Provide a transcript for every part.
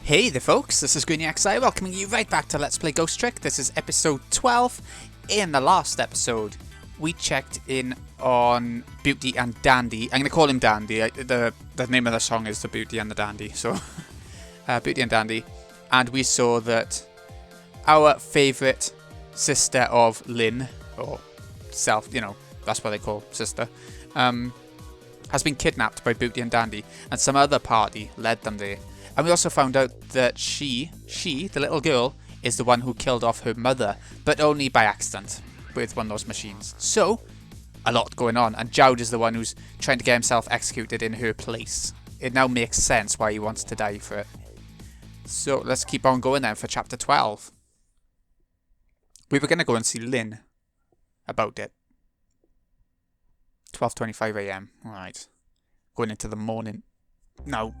Hey there folks, this is GreenyXI welcoming you right back to Let's Play Ghost Trick. This is episode 12. In the last episode, we checked in on Beauty and Dandy. I'm going to call him Dandy. The name of the song is The Beauty and the Dandy. So, Beauty and Dandy. And we saw that our favourite sister of Lynn, or self, that's what they call sister, has been kidnapped by Beauty and Dandy. And some other party led them there. And we also found out that she, the little girl, is the one who killed off her mother, but only by accident with one of those machines. So, a lot going on, and Jowd is the one who's trying to get himself executed in her place. It now makes sense why he wants to die for it. So, let's keep on going then for chapter 12. We were going to go and see Lynn about it. 12:25 AM. Alright. Going into the morning. No.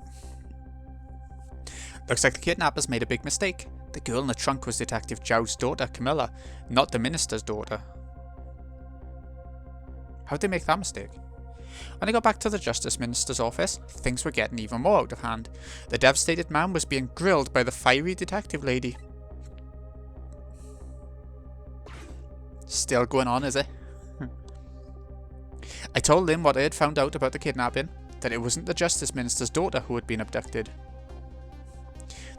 Looks like the kidnappers made a big mistake. The girl in the trunk was Detective Jowd's daughter, Kamila, not the minister's daughter. How'd they make that mistake? When they got back to the Justice Minister's office, things were getting even more out of hand. The devastated man was being grilled by the fiery detective lady. Still going on, is it? I told Lynn what I had found out about the kidnapping, that it wasn't the Justice Minister's daughter who had been abducted.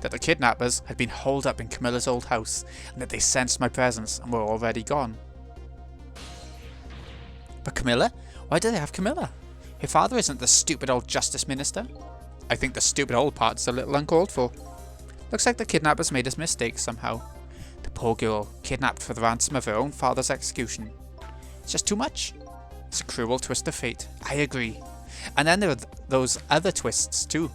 That the kidnappers had been holed up in Kamila's old house, and that they sensed my presence and were already gone. But Kamila? Why do they have Kamila? Her father isn't the stupid old Justice Minister. I think the stupid old part's a little uncalled for. Looks like the kidnappers made a mistake somehow. The poor girl, kidnapped for the ransom of her own father's execution. It's just too much. It's a cruel twist of fate. I agree. And then there are those other twists too.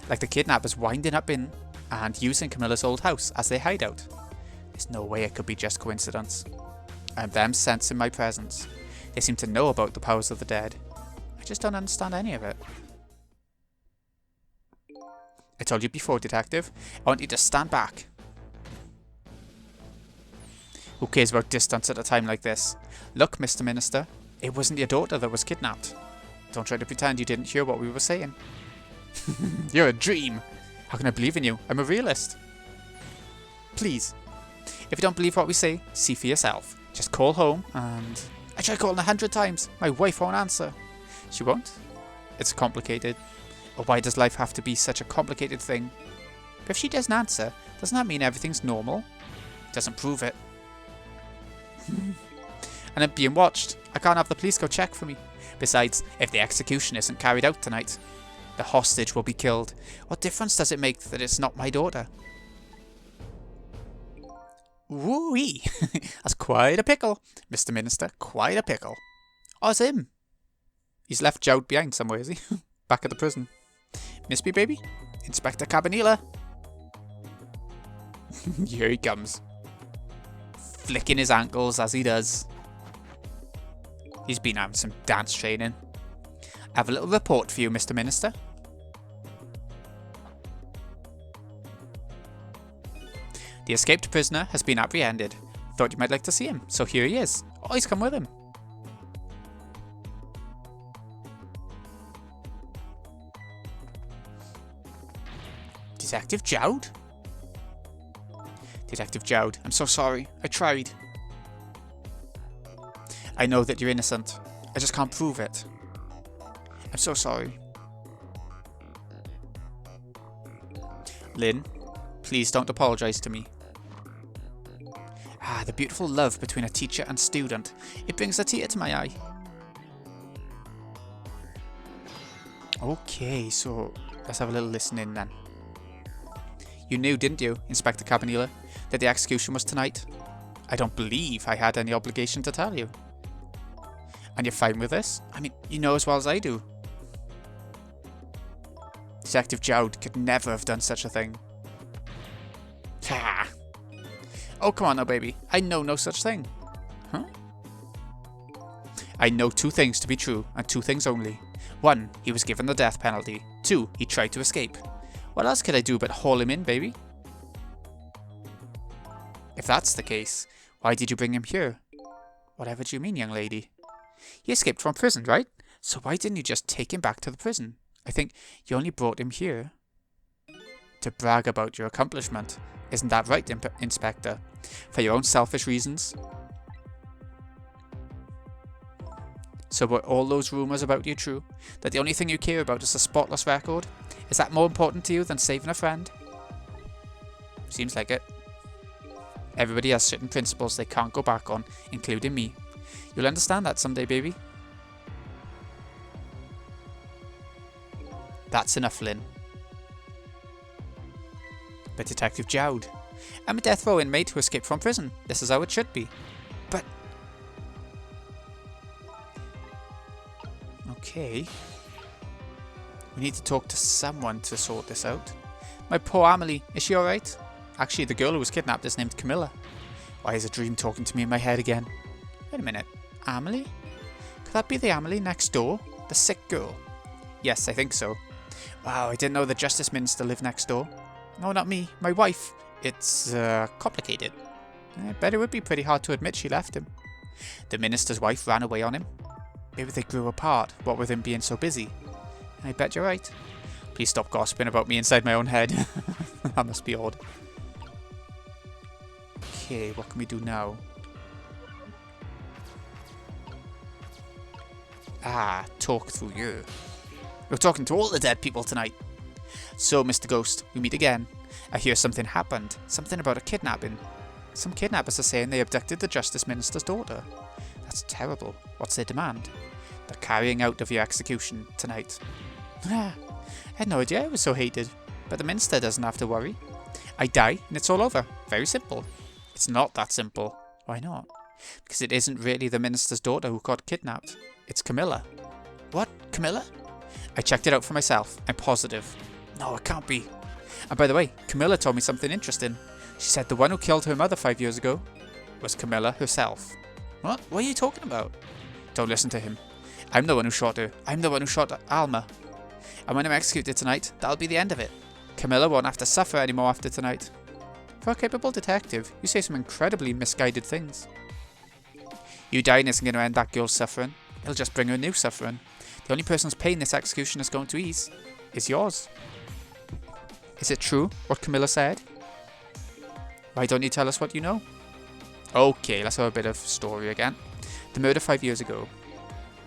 Like the kidnappers winding up in and using Kamila's old house as their hideout. There's no way it could be just coincidence. And them sensing my presence. They seem to know about the powers of the dead. I just don't understand any of it. I told you before, Detective. I want you to stand back. Who cares about distance at a time like this? Look, Mr. Minister, it wasn't your daughter that was kidnapped. Don't try to pretend you didn't hear what we were saying. You're a dream. How can I believe in you? I'm a realist. Please, if you don't believe what we say, see for yourself. Just call home and... I tried calling 100 times. My wife won't answer. She won't? It's complicated. Or why does life have to be such a complicated thing? But if she doesn't answer, doesn't that mean everything's normal? Doesn't prove it. And I'm being watched. I can't have the police go check for me. Besides, if the execution isn't carried out tonight, the hostage will be killed. What difference does it make that it's not my daughter? Woo-wee! That's quite a pickle, Mr. Minister. Quite a pickle. Oh, it's him. He's left Jowd behind somewhere, is he? Back at the prison. Miss me, baby? Inspector Kamila. Here he comes. Flicking his ankles as he does. He's been having some dance training. I have a little report for you, Mr. Minister. The escaped prisoner has been apprehended. Thought you might like to see him, so here he is. Oh, he's come with him. Detective Jowd? Detective Jowd, I'm so sorry. I tried. I know that you're innocent. I just can't prove it. I'm so sorry. Lynn, please don't apologize to me. Ah, the beautiful love between a teacher and student. It brings a tear to my eye. Okay, so let's have a little listen in then. You knew, didn't you, Inspector Kamila, that the execution was tonight? I don't believe I had any obligation to tell you. And you're fine with this? I mean, you know as well as I do. Detective Jowd could never have done such a thing. Ha! Oh, come on now, baby. I know no such thing. Huh? I know two things to be true, and two things only. One, he was given the death penalty. Two, he tried to escape. What else could I do but haul him in, baby? If that's the case, why did you bring him here? Whatever do you mean, young lady? He escaped from prison, right? So why didn't you just take him back to the prison? I think you only brought him here to brag about your accomplishment. Isn't that right, Inspector? For your own selfish reasons? So were all those rumours about you true? That the only thing you care about is a spotless record? Is that more important to you than saving a friend? Seems like it. Everybody has certain principles they can't go back on, including me. You'll understand that someday, baby. That's enough, Lynn. But Detective Jowd, I'm a death row inmate who escaped from prison. This is how it should be. But... okay. We need to talk to someone to sort this out. My poor Amelie, is she alright? Actually, the girl who was kidnapped is named Kamila. Why is a dream talking to me in my head again? Wait a minute. Amelie? Could that be the Amelie next door? The sick girl? Yes, I think so. Wow, I didn't know the Justice Minister lived next door. No, not me. My wife. It's, complicated. I bet it would be pretty hard to admit she left him. The Minister's wife ran away on him. Maybe they grew apart, what with him being so busy. I bet you're right. Please stop gossiping about me inside my own head. That must be odd. Okay, what can we do now? Ah, talk through you. We're talking to all the dead people tonight. So, Mr. Ghost, we meet again. I hear something happened. Something about a kidnapping. Some kidnappers are saying they abducted the Justice Minister's daughter. That's terrible. What's their demand? The carrying out of your execution tonight. I had no idea I was so hated. But the Minister doesn't have to worry. I die and it's all over. Very simple. It's not that simple. Why not? Because it isn't really the Minister's daughter who got kidnapped. It's Kamila. What? Kamila? I checked it out for myself. I'm positive. No, it can't be. And by the way, Kamila told me something interesting. She said the one who killed her mother 5 years ago was Kamila herself. What? What are you talking about? Don't listen to him. I'm the one who shot her. I'm the one who shot Alma. And when I'm executed tonight, that'll be the end of it. Kamila won't have to suffer anymore after tonight. For a capable detective, you say some incredibly misguided things. You dying isn't going to end that girl's suffering. It'll just bring her new suffering. The only person's pain this execution is going to ease is yours. Is it true what Kamila said? Why don't you tell us what you know? Okay, let's have a bit of story again. The murder 5 years ago.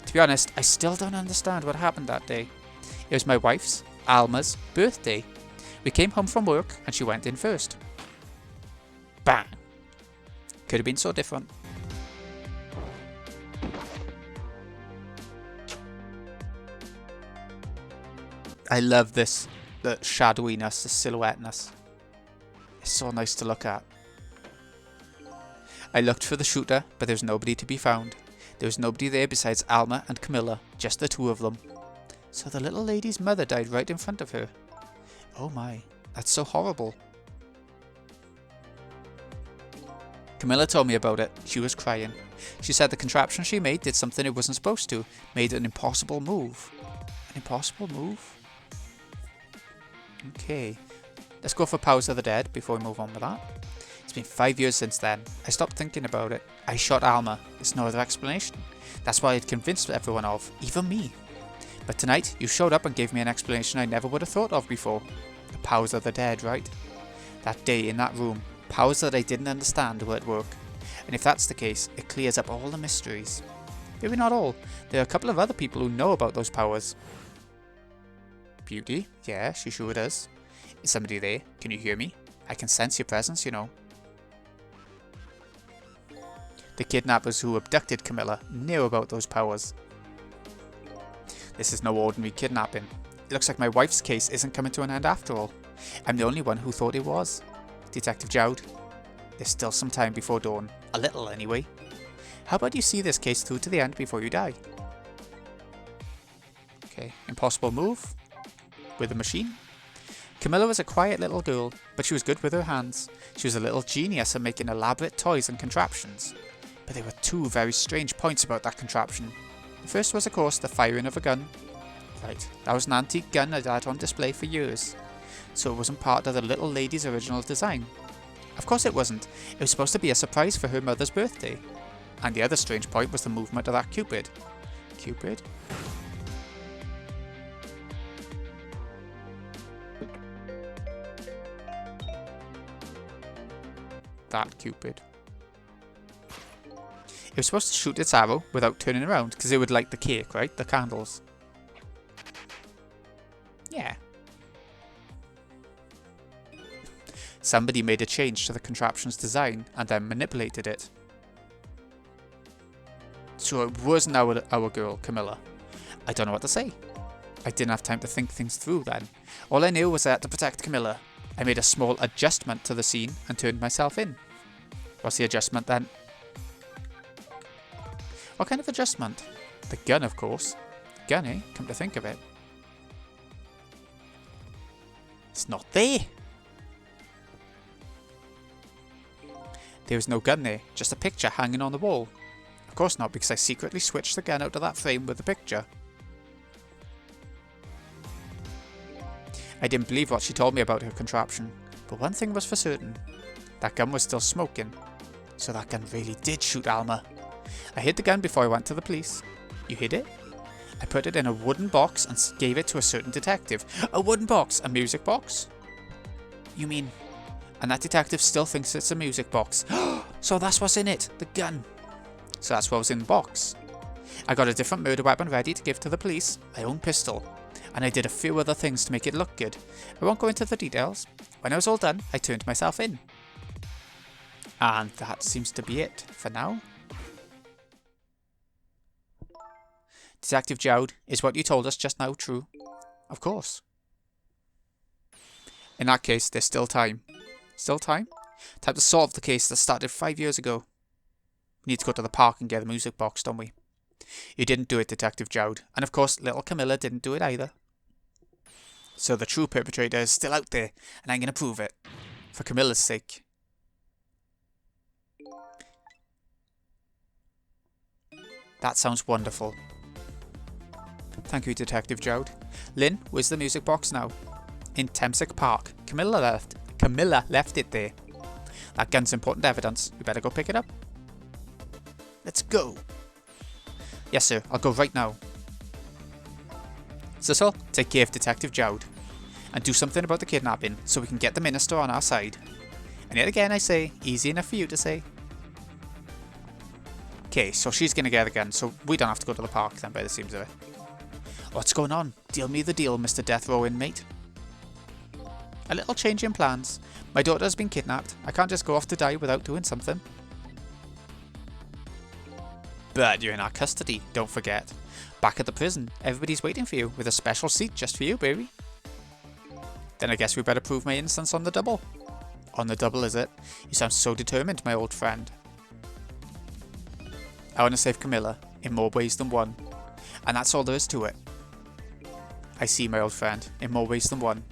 To be honest, I still don't understand what happened that day. It was my wife's, Alma's, birthday. We came home from work and she went in first. Bang! Could have been so different. I love this, the shadowiness, the silhouetteness. It's so nice to look at. I looked for the shooter, but there was nobody to be found. There was nobody there besides Alma and Kamila, just the two of them. So the little lady's mother died right in front of her. Oh my, that's so horrible. Kamila told me about it. She was crying. She said the contraption she made did something it wasn't supposed to. Made an impossible move. An impossible move? Okay. Let's go for Powers of the Dead before we move on with that. It's been 5 years since then. I stopped thinking about it. I shot Alma. There's no other explanation. That's why I'd convinced everyone of, even me. But tonight, you showed up and gave me an explanation I never would have thought of before. The Powers of the Dead, right? That day in that room, powers that I didn't understand were at work. And if that's the case, it clears up all the mysteries. Maybe not all. There are a couple of other people who know about those powers. Beauty? Yeah, she sure does. Is somebody there? Can you hear me? I can sense your presence, you know. The kidnappers who abducted Kamila knew about those powers. This is no ordinary kidnapping. It looks like my wife's case isn't coming to an end after all. I'm the only one who thought it was. Detective Jowd, there's still some time before dawn. A little, anyway. How about you see this case through to the end before you die? Okay, impossible move. With a machine. Kamila was a quiet little girl, but she was good with her hands. She was a little genius at making elaborate toys and contraptions. But there were two very strange points about that contraption. The first was, of course, the firing of a gun. Right, that was an antique gun I'd had on display for years. So it wasn't part of the little lady's original design. Of course it wasn't. It was supposed to be a surprise for her mother's birthday. And the other strange point was the movement of that Cupid. Cupid? that, Cupid. It was supposed to shoot its arrow without turning around, because it would light the cake, right? The candles. Yeah. Somebody made a change to the contraption's design and then manipulated it. So it wasn't our girl, Kamila. I don't know what to say. I didn't have time to think things through then. All I knew was I had to protect Kamila. I made a small adjustment to the scene and turned myself in. What's the adjustment then? What kind of adjustment? The gun, of course. Gun, eh? Come to think of it. It's not there. There was no gun there, just a picture hanging on the wall. Of course not, because I secretly switched the gun out of that frame with the picture. I didn't believe what she told me about her contraption, but one thing was for certain. That gun was still smoking. So that gun really did shoot Alma. I hid the gun before I went to the police. You hid it? I put it in a wooden box and gave it to a certain detective. A wooden box? A music box? You mean... And that detective still thinks it's a music box. So that's what's in it, the gun. So that's what was in the box. I got a different murder weapon ready to give to the police, my own pistol. And I did a few other things to make it look good. I won't go into the details. When I was all done, I turned myself in. And that seems to be it for now. Detective Jowd, is what you told us just now true? Of course. In that case, there's still time. Still time? Time to solve the case that started 5 years ago. We need to go to the park and get the music box, don't we? You didn't do it, Detective Jowd. And of course, little Kamila didn't do it either. So the true perpetrator is still out there, and I'm going to prove it. For Kamila's sake. That sounds wonderful. Thank you, Detective Jowd. Lynn, where's the music box now? In Temsic Park. Kamila left it there. That gun's important evidence. We better go pick it up. Let's go. Yes, sir. I'll go right now. Cecil, take care of Detective Jowd. And do something about the kidnapping so we can get the minister on our side. And yet again I say, easy enough for you to say. Okay, so she's going to get the gun, so we don't have to go to the park then by the seams of it. What's going on? Deal me the deal, Mr. Death Row inmate. A little change in plans. My daughter has been kidnapped. I can't just go off to die without doing something. But you're in our custody, don't forget. Back at the prison, everybody's waiting for you with a special seat just for you, baby. Then I guess we better prove my innocence on the double. On the double, is it? You sound so determined, my old friend. I want to save Kamila, in more ways than one. And that's all there is to it. I see, my old friend, in more ways than one.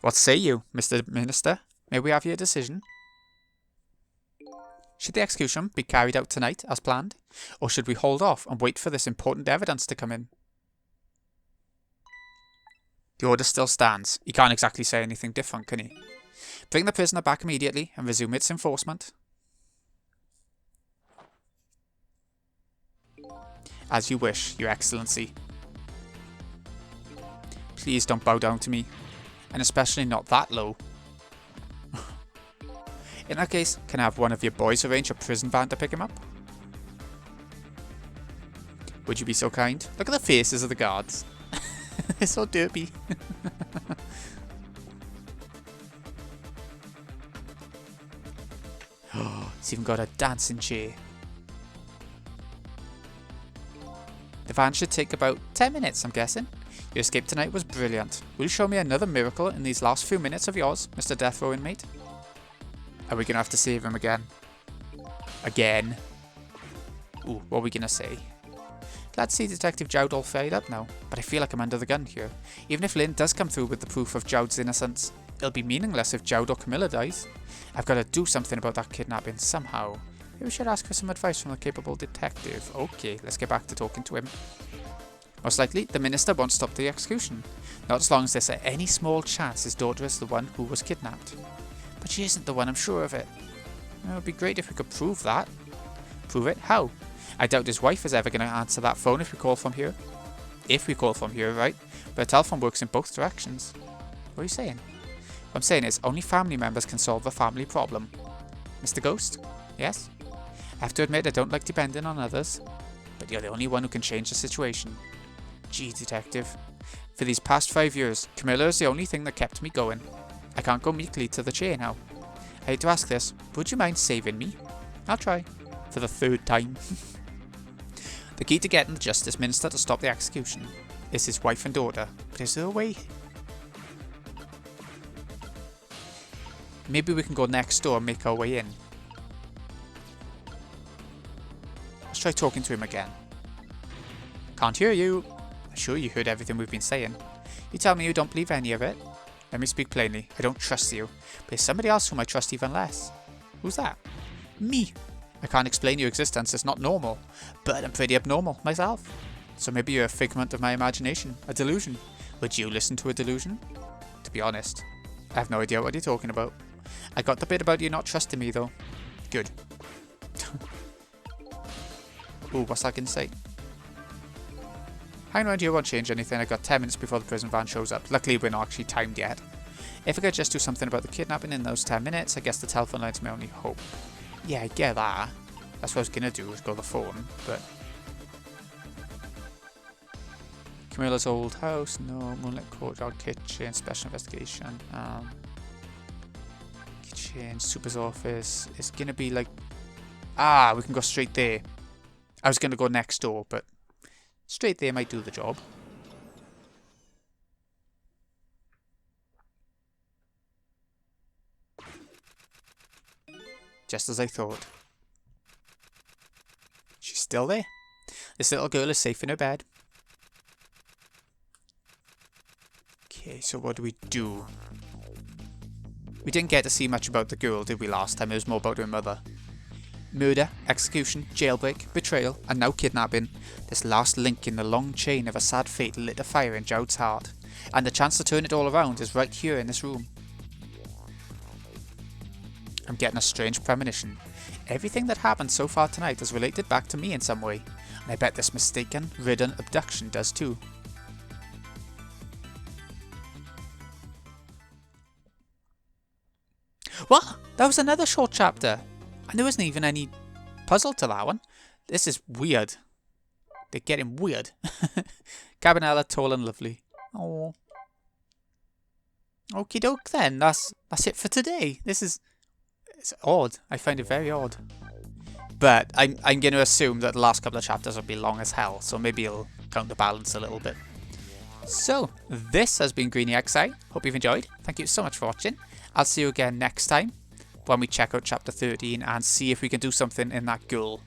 What say you, Mr. Minister? May we have your decision? Should the execution be carried out tonight, as planned? Or should we hold off and wait for this important evidence to come in? The order still stands. He can't exactly say anything different, can he? Bring the prisoner back immediately and resume its enforcement. As you wish, Your Excellency. Please don't bow down to me. And especially not that low. In that case, can I have one of your boys arrange a prison van to pick him up? Would you be so kind? Look at the faces of the guards. They're so derpy. Oh, it's even got a dancing chair. The van should take about 10 minutes, I'm guessing. Your escape tonight was brilliant. Will you show me another miracle in these last few minutes of yours, Mr. Death Row inmate? Are we going to have to save him again? Again? Ooh, what are we going to say? Glad to see Detective Jowd all fired up now, but I feel like I'm under the gun here. Even if Lynn does come through with the proof of Jowd's innocence, it'll be meaningless if Jowd or Kamila dies. I've got to do something about that kidnapping somehow. Maybe we should ask for some advice from a capable detective. Okay, let's get back to talking to him. Most likely, the minister won't stop the execution. Not as long as there's any small chance his daughter is the one who was kidnapped. But she isn't the one, I'm sure of it. It would be great if we could prove that. Prove it? How? I doubt his wife is ever going to answer that phone if we call from here. If we call from here, right? But a telephone works in both directions. What are you saying? What I'm saying is, only family members can solve a family problem. Mr. Ghost? Yes? I have to admit I don't like depending on others, but you're the only one who can change the situation. Gee, Detective. For these past 5 years, Kamila is the only thing that kept me going. I can't go meekly to the chair now. I hate to ask this, but would you mind saving me? I'll try. For the 3rd time. The key to getting the Justice Minister to stop the execution is his wife and daughter, but is there a way? Maybe we can go next door and make our way in. Let's try talking to him again. Can't hear you. I'm sure you heard everything we've been saying. You tell me you don't believe any of it. Let me speak plainly. I don't trust you. But there's somebody else whom I trust even less. Who's that? Me. I can't explain your existence. It's not normal. But I'm pretty abnormal myself. So maybe you're a figment of my imagination. A delusion. Would you listen to a delusion? To be honest, I have no idea what you're talking about. I got the bit about you not trusting me though. Good. Ooh, what's that going to say? Hang around here won't change anything. I got 10 minutes before the prison van shows up. Luckily we're not actually timed yet. If I could just do something about the kidnapping in those 10 minutes, I guess the telephone line's my only hope. Yeah, I get that. That's what I was going to do, was go to the phone, but... Camilla's old house, no. Moonlit courtyard, kitchen, special investigation. Kitchen, super's office. It's going to be like... Ah, we can go straight there. I was going to go next door, but... Straight there might do the job. Just as I thought. She's still there. This little girl is safe in her bed. Okay, so what do we do? We didn't get to see much about the girl, did we, last time? It was more about her mother. Murder, execution, jailbreak, betrayal, and now kidnapping. This last link in the long chain of a sad fate lit a fire in Joud's heart. And the chance to turn it all around is right here in this room. I'm getting a strange premonition. Everything that happened so far tonight is related back to me in some way. And I bet this mistaken, ridden abduction does too. What? That was another short chapter. And there wasn't even any puzzle to that one. This is weird. They're getting weird. Cabinella, tall and lovely. Oh. Okie doke then. That's it for today. It's odd. I find it very odd. But I'm going to assume that the last couple of chapters will be long as hell. So maybe it'll counterbalance a little bit. So, this has been Greeny XI. Hope you've enjoyed. Thank you so much for watching. I'll see you again next time when we check out chapter 13 and see if we can do something in that girl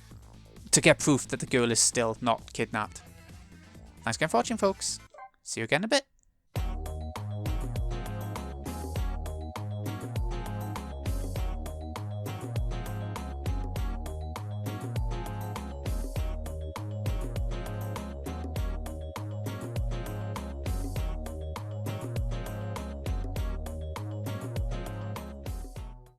to get proof that the girl is still not kidnapped. Thanks again for watching, folks. See you again in a bit.